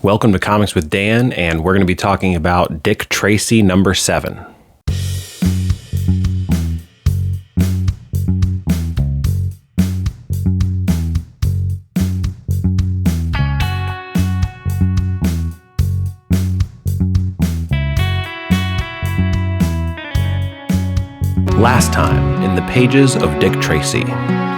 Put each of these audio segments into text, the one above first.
Welcome to Comics with Dan, and we're going to be talking about Dick Tracy number 7. Last time, in the pages of Dick Tracy.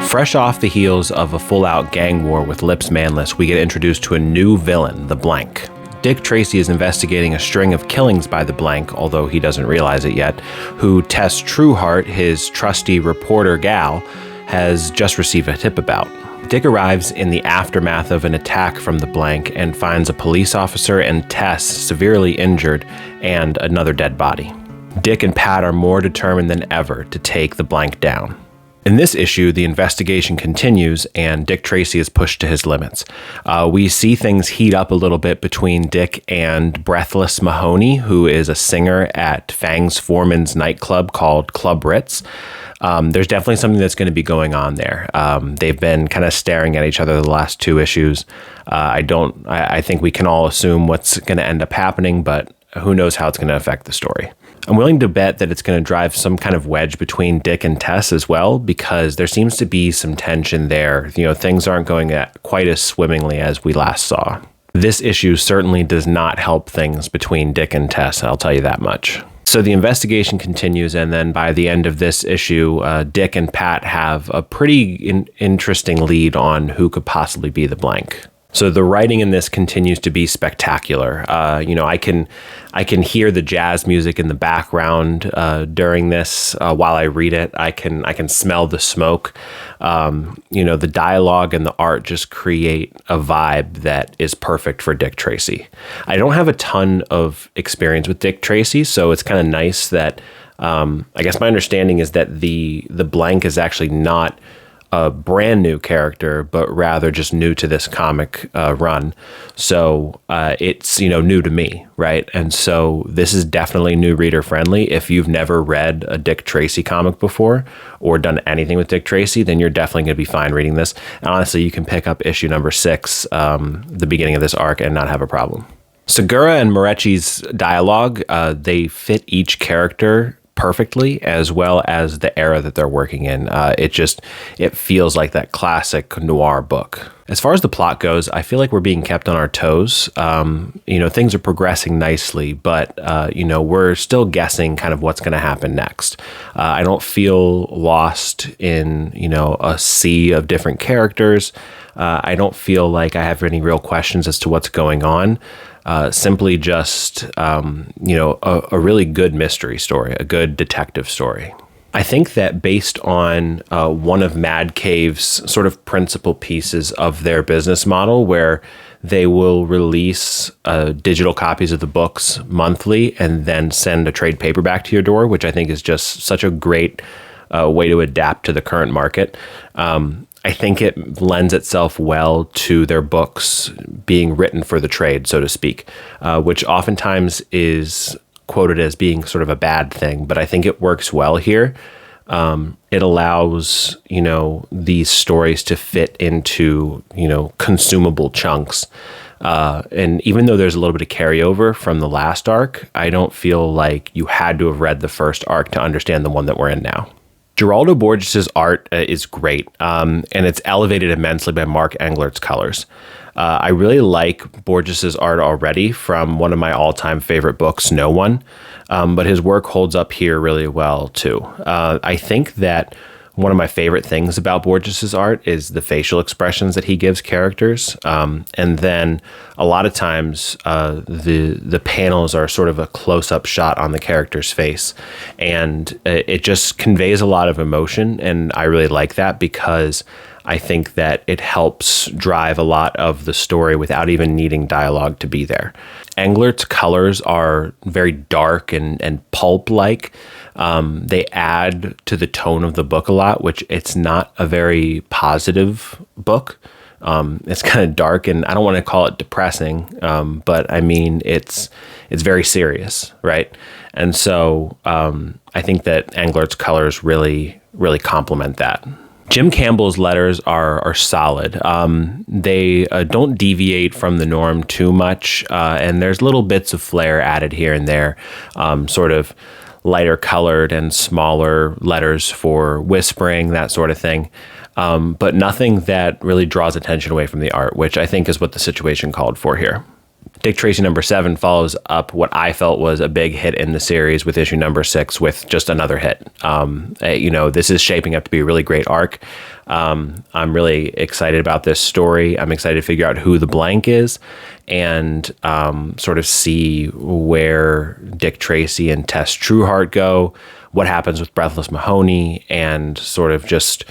Fresh off the heels of a full-out gang war with Lips Manless, we get introduced to a new villain, the Blank. Dick Tracy is investigating a string of killings by the Blank, although he doesn't realize it yet, who Tess Trueheart, his trusty reporter gal, has just received a tip about. Dick arrives in the aftermath of an attack from the Blank and finds a police officer and Tess severely injured and another dead body. Dick and Pat are more determined than ever to take the Blank down. In this issue, the investigation continues and Dick Tracy is pushed to his limits. We see things heat up a little bit between Dick and Breathless Mahoney, who is a singer at Fangs Foreman's nightclub called Club Ritz. There's definitely something that's going to be going on there. They've been kind of staring at each other the last 2 issues. I think we can all assume what's going to end up happening, but who knows how it's going to affect the story. I'm willing to bet that it's going to drive some kind of wedge between Dick and Tess as well, because there seems to be some tension there. Things aren't going quite as swimmingly as we last saw. This issue certainly does not help things between Dick and Tess, I'll tell you that much. So the investigation continues, and then by the end of this issue, Dick and Pat have a pretty interesting lead on who could possibly be the Blank. So the writing in this continues to be spectacular. I can hear the jazz music in the background during this while I read it. I can smell the smoke. The dialogue and the art just create a vibe that is perfect for Dick Tracy. I don't have a ton of experience with Dick Tracy, so it's kind of nice that I guess my understanding is that the Blank is actually not a brand new character, but rather just new to this comic run. So it's, new to me, right? And so this is definitely new reader friendly. If you've never read a Dick Tracy comic before or done anything with Dick Tracy, then you're definitely going to be fine reading this. And honestly, you can pick up issue number 6, the beginning of this arc, and not have a problem. Segura and Morechi's dialogue, they fit each character perfectly, as well as the era that they're working in. It feels like that classic noir book. As far as the plot goes, I feel like we're being kept on our toes. Things are progressing nicely, but we're still guessing kind of what's going to happen next. I don't feel lost in a sea of different characters. I don't feel like I have any real questions as to what's going on. Simply just, a really good mystery story, a good detective story. I think that based on one of Mad Cave's sort of principal pieces of their business model, where they will release digital copies of the books monthly and then send a trade paperback to your door, which I think is just such a great way to adapt to the current market. I think it lends itself well to their books being written for the trade, so to speak, which oftentimes is quoted as being sort of a bad thing, but I think it works well here. It allows, these stories to fit into, consumable chunks. And even though there's a little bit of carryover from the last arc, I don't feel like you had to have read the first arc to understand the one that we're in now. Geraldo Borges' art is great, and it's elevated immensely by Mark Englert's colors. I really like Borges' art already from one of my all-time favorite books, No One, but his work holds up here really well, too. I think that one of my favorite things about Borges' art is the facial expressions that he gives characters. And then a lot of times the panels are sort of a close-up shot on the character's face. And it just conveys a lot of emotion. And I really like that because I think that it helps drive a lot of the story without even needing dialogue to be there. Englert's colors are very dark and pulp-like. They add to the tone of the book a lot, which it's not a very positive book. It's kind of dark, and I don't want to call it depressing, but I mean, it's very serious, right? And so I think that Englert's colors really complement that. Jim Campbell's letters are solid. They don't deviate from the norm too much, and there's little bits of flair added here and there, sort of lighter colored and smaller letters for whispering, that sort of thing. But nothing that really draws attention away from the art, which I think is what the situation called for here. Dick Tracy number 7 follows up what I felt was a big hit in the series with issue number 6 with just another hit. This is shaping up to be a really great arc. I'm really excited about this story. I'm excited to figure out who the blank is and sort of see where Dick Tracy and Tess Trueheart go, what happens with Breathless Mahoney, and sort of just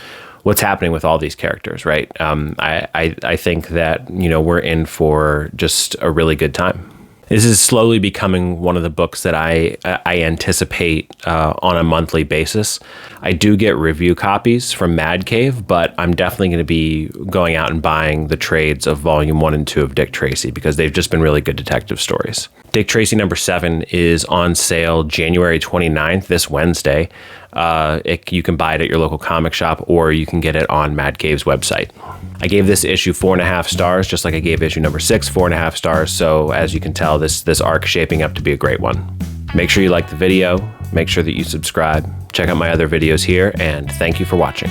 what's happening with all these characters, right? I think that, we're in for just a really good time. This is slowly becoming one of the books that I anticipate on a monthly basis. I do get review copies from Mad Cave, but I'm definitely going to be going out and buying the trades of volume 1 and 2 of Dick Tracy because they've just been really good detective stories. Dick Tracy number 7 is on sale January 29th, this Wednesday. You can buy it at your local comic shop, or you can get it on Mad Cave's website. I gave this issue 4.5 stars, just like I gave issue number 6 4.5 stars. So as you can tell, this arc is shaping up to be a great one. Make sure you like the video, make sure that you subscribe, check out my other videos here, and thank you for watching.